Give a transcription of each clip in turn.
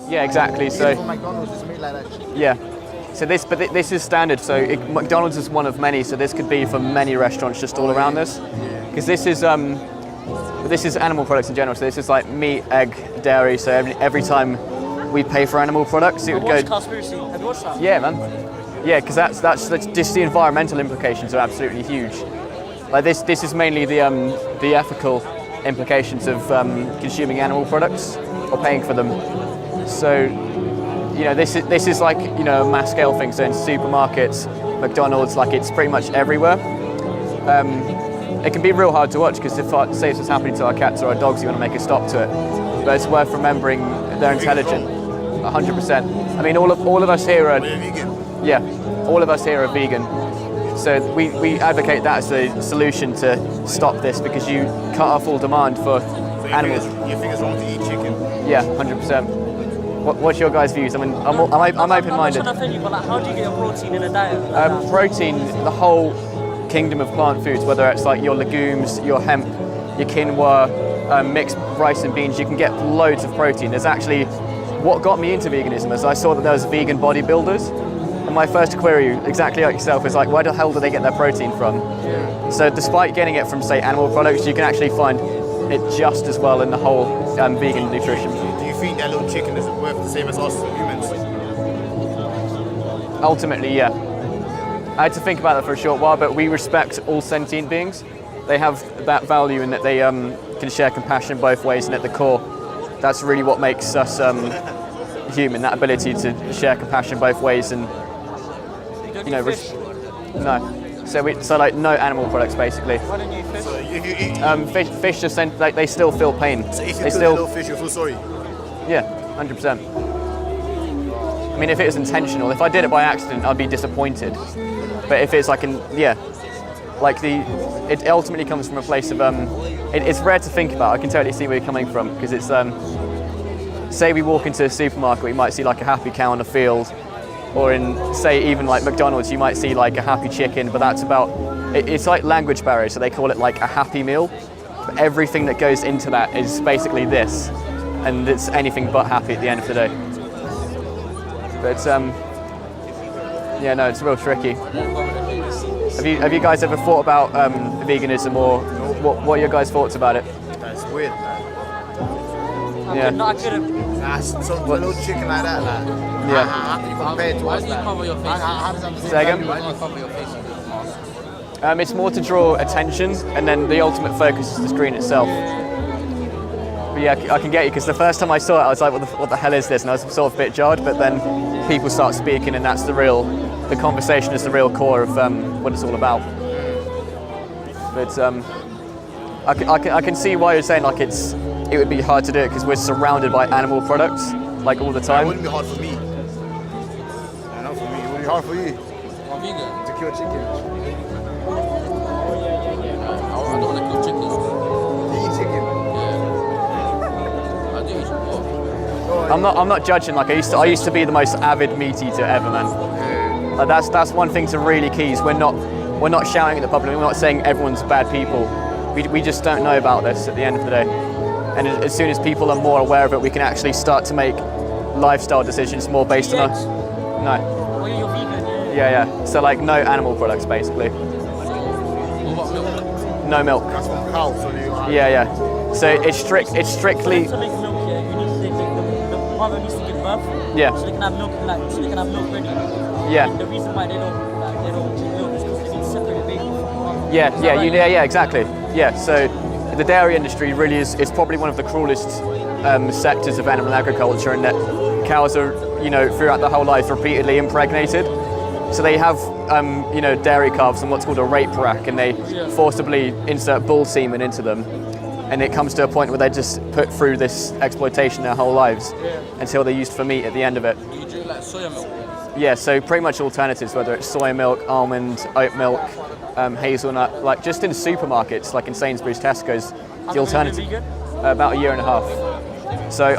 Yeah, exactly. So Even for McDonald's, it's made like that. yeah. So this is standard. So McDonald's is one of many. So this could be for many restaurants just all around this, because this is animal products in general. So this is like meat, egg, dairy. So every time we pay for animal products, it would go. Conspiracy. Have you watched that? Yeah, man. Yeah, because that's just the environmental implications are absolutely huge. Like this is mainly the ethical implications of consuming animal products or paying for them. So, you know, this is like, you know, a mass scale thing. So in supermarkets, McDonald's, like it's pretty much everywhere. It can be real hard to watch because if say it's what's happening to our cats or our dogs, you want to make a stop to it. But it's worth remembering they're intelligent. 100%. I mean, all of us here are vegan. Yeah, all of us here are vegan. So we advocate that as a solution to stop this, because you cut off all demand for animals. You think it's wrong to eat chicken? Yeah, 100%. What's your guys' views? I mean, I'm open-minded. I'm not offending you, but like, how do you get your protein in a diet? Protein, the whole kingdom of plant foods, whether it's like your legumes, your hemp, your quinoa, mixed rice and beans, you can get loads of protein. There's actually, what got me into veganism is I saw that there was vegan bodybuilders, and my first query, exactly like yourself, is like, where the hell do they get their protein from? Yeah. So despite getting it from, say, animal products, you can actually find it just as well in the whole vegan nutrition. Do you think that little chicken is worth the same as us humans? Ultimately, yeah. I had to think about that for a short while, but we respect all sentient beings. They have that value in that they can share compassion both ways, and at the core, that's really what makes us human, that ability to share compassion both ways. And you know, no. So like no animal products basically. Why don't you fish? So if you eat, Fish just like they still feel pain. so if you They kill a little fish, you feel sorry. Yeah, 100%. I mean, if it was intentional, if I did it by accident, I'd be disappointed. But if it's like it ultimately comes from a place of it's rare to think about. I can totally see where you're coming from, because it's say we walk into a supermarket, we might see like a happy cow in a field, or in say even like McDonald's, you might see like a happy chicken, but that's about it's like language barrier, so they call it like a happy meal. But everything that goes into that is basically this, and it's anything but happy at the end of the day. But yeah, no, it's real tricky. Have you guys ever thought about veganism, or what are your guys' thoughts about it? That's weird. Yeah. No, I couldn't. Some little chicken like that, like. Yeah. How can you compare it to us? Like, cover your face? how does that Say again? Why do you cover your face with a mask? It's more to draw attention, and then the ultimate focus is the screen itself. But yeah, I can get you, because the first time I saw it, I was like, what the hell is this? And I was sort of a bit jarred, but then people start speaking, and that's the conversation is the real core of what it's all about. But I can see why you're saying like it would be hard to do it, because we're surrounded by animal products like all the It time. wouldn't be hard for me. Not for me. It would be hard for you I'm vegan. to kill chicken. I don't want to kill chickens. You eat chicken. Yeah. I do eat pork. I'm not judging. Like I used to be the most avid meat eater ever, man. Like that's one thing to really keys. We're not shouting at the public. We're not saying everyone's bad people. We just don't know about this at the end of the day. And as soon as people are more aware of it, we can actually start to make lifestyle decisions more based on us. No. Well, you're vegan. Yeah. So like no animal products basically. What about milk? No milk. That's from cow, so you. Yeah. So it's strictly. To make milk, yeah, you need the mother needs to give birth. Yeah. So they can have milk, ready. Yeah. And the reason why they don't drink milk is because they need to separate the baby from the mother. Yeah, exactly. Yeah, so the dairy industry really is probably one of the cruelest sectors of animal agriculture, in that cows are, throughout their whole life repeatedly impregnated. So they have, dairy calves in what's called a rape rack, and they forcibly insert bull semen into them. And it comes to a point where they're just put through this exploitation their whole lives until they're used for meat at the end of it. Do you drink like soya milk? Yeah, so pretty much alternatives, whether it's soy milk, almond, oat milk, hazelnut, like just in supermarkets, like in Sainsbury's, Tesco's, the alternative. About a year and a half. So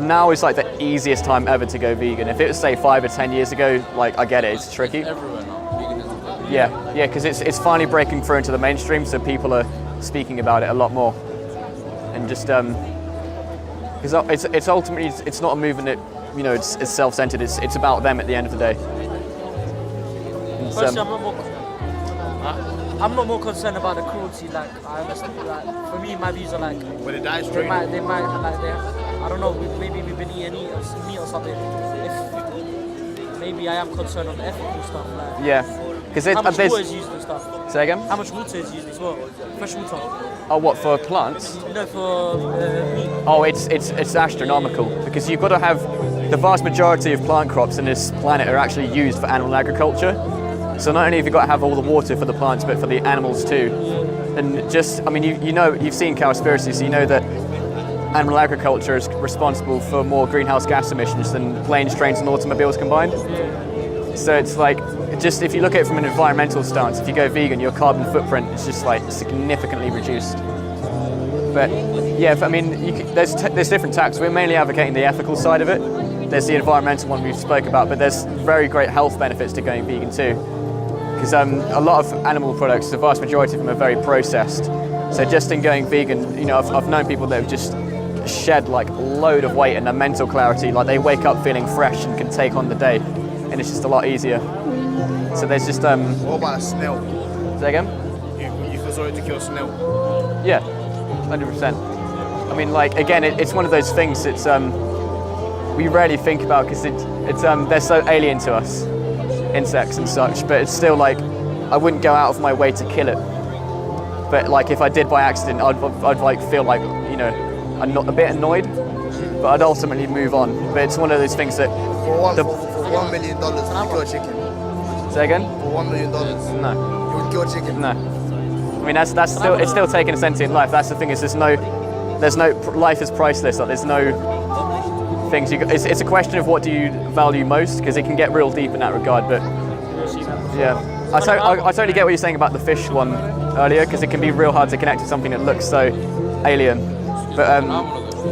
now is like the easiest time ever to go vegan. If it was say 5 or 10 years ago, like I get it, it's tricky. It's everywhere now. Veganism. Yeah, because it's finally breaking through into the mainstream, so people are speaking about it a lot more. And just Because it's ultimately it's not a movement that it's self-centered. It's about them at the end of the day. It's, Personally, I'm not more concerned about the cruelty. Like I understand. Like for me, my views are like But it dies they straight. might like I don't know. Maybe we've been eating meat or something. If maybe I am concerned on the ethical stuff. Like yeah, because how much there's water is used and stuff. say again. How much water is used as well? Fresh water. Oh, what for plants? For meat. Oh, it's astronomical because you've got to have the vast majority of plant crops in this planet are actually used for animal agriculture. So not only have you got to have all the water for the plants, but for the animals too. And just, I mean, you've seen Cowspiracy, so you know that animal agriculture is responsible for more greenhouse gas emissions than planes, trains, and automobiles combined. So it's like, just if you look at it from an environmental stance, if you go vegan, your carbon footprint is just like significantly reduced. But yeah, I mean, there's different tactics. We're mainly advocating the ethical side of it. There's the environmental one we've spoke about, but there's very great health benefits to going vegan too. Because a lot of animal products, the vast majority of them are very processed. So just in going vegan, I've known people that have just shed like a load of weight and their mental clarity, like they wake up feeling fresh and can take on the day, and it's just a lot easier. So there's just What about a snail? say again? You feel sorry to kill a snail? Yeah, 100%. I mean, like again, it's one of those things that's we rarely think about because they're so alien to us, insects and such. But it's still like I wouldn't go out of my way to kill it. But like if I did by accident, I'd like feel like I'm not a bit annoyed, but I'd ultimately move on. But it's one of those things that For $1 million, would you kill a chicken? say again? For $1 million, No. you would kill a chicken? No. I mean that's still it's still taking a sentient life. That's the thing is there's no life is priceless. Like there's no things it's a question of what do you value most because it can get real deep in that regard. But yeah, I totally get what you're saying about the fish one earlier because it can be real hard to connect to something that looks so alien. But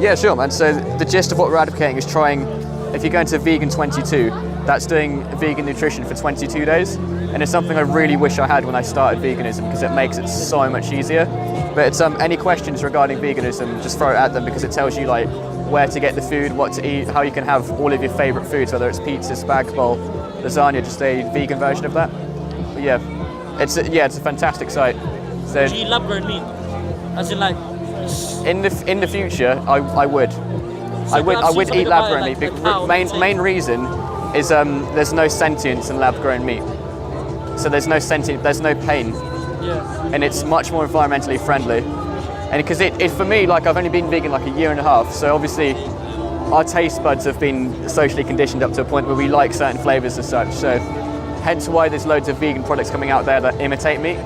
yeah, sure, man. So the gist of what we're advocating is trying. If you're going to Vegan 22, that's doing vegan nutrition for 22 days. And it's something I really wish I had when I started veganism because it makes it so much easier. But it's any questions regarding veganism, just throw it at them because it tells you like where to get the food, what to eat, how you can have all of your favorite foods, whether it's pizza, spag bowl, lasagna, just a vegan version of that. But yeah, it's a fantastic site. So Do you eat lab-grown meat? As in like. in the future, I would. I would eat lab-grown meat. Main reason is there's no sentience in lab-grown meat. So there's no pain, Yeah. and it's much more environmentally friendly. And because it for me, like I've only been vegan like a year and a half, so obviously our taste buds have been socially conditioned up to a point where we like certain flavors and such. So hence why there's loads of vegan products coming out there that imitate meat.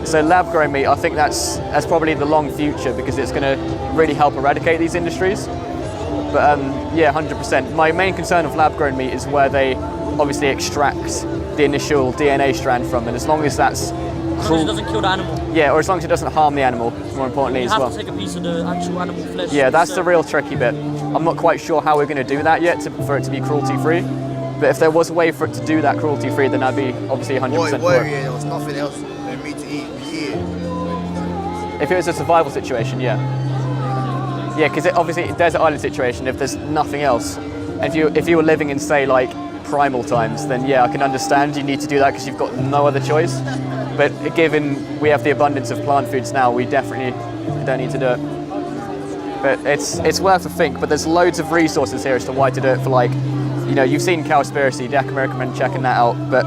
So lab-grown meat, I think that's probably the long future because it's going to really help eradicate these industries. But yeah, 100%. My main concern of lab-grown meat is where they obviously extract the initial DNA strand from, and as long as that's As long as cruel, it doesn't kill the animal. yeah, or as long as it doesn't harm the animal, more importantly You as have well. to take a piece of the actual animal flesh. Yeah, that's the So- real tricky bit. I'm not quite sure how we're going to do that yet for it to be cruelty-free. But if there was a way for it to do that cruelty-free, then I'd be obviously 100% What for if it. there was nothing else than meat to eat? You eat it. If it was a survival situation, yeah. Yeah, because obviously a desert island situation, if there's nothing else, and if you were living in say like primal times, then yeah, I can understand you need to do that because you've got no other choice. But given we have the abundance of plant foods now, we definitely don't need to do it. But it's worth a think. But there's loads of resources here as to why to do it for like, you've seen Cowspiracy, definitely recommend checking that out. But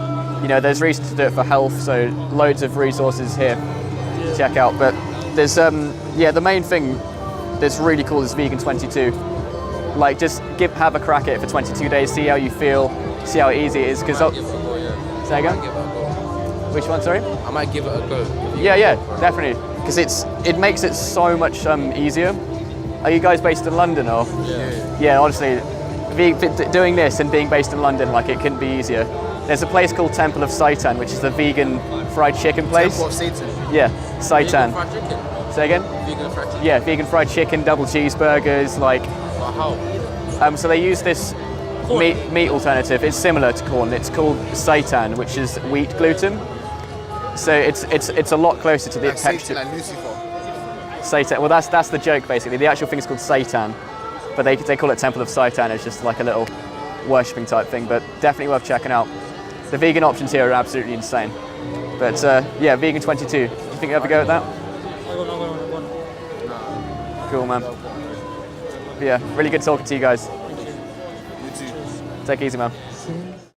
there's reasons to do it for health, so loads of resources here to check out. But there's the main thing that's really cool is Vegan 22. Like just have a crack at it for 22 days, see how you feel, see how easy it is. Because Give it a go, yeah. say again? I might give it a go. Which one? Sorry. I might give it a go. Yeah, definitely. Because it makes it so much easier. Are you guys based in London or? Yeah. Yeah, honestly, doing this and being based in London, like it couldn't be easier. There's a place called Temple of Seitan, which is the vegan fried chicken place. Temple of Satan. Yeah, Vegan Seitan. fried chicken. Say again? Vegan fried chicken. Yeah, vegan fried chicken, double cheeseburgers, like. But how? So they use this meat alternative. It's similar to corn. It's called seitan, which is wheat gluten. So it's a lot closer to the Like texture. Satan, like Lucifer. Seitan. Well, that's the joke basically. The actual thing is called seitan. but they call it Temple of Seitan. It's just like a little worshipping type thing, but definitely worth checking out. The vegan options here are absolutely insane. But yeah, Vegan 22. Do you think you ever go at that? I'm going. Cool, man. But yeah, really good talking to you guys. Thank you. You too. Take it easy, man.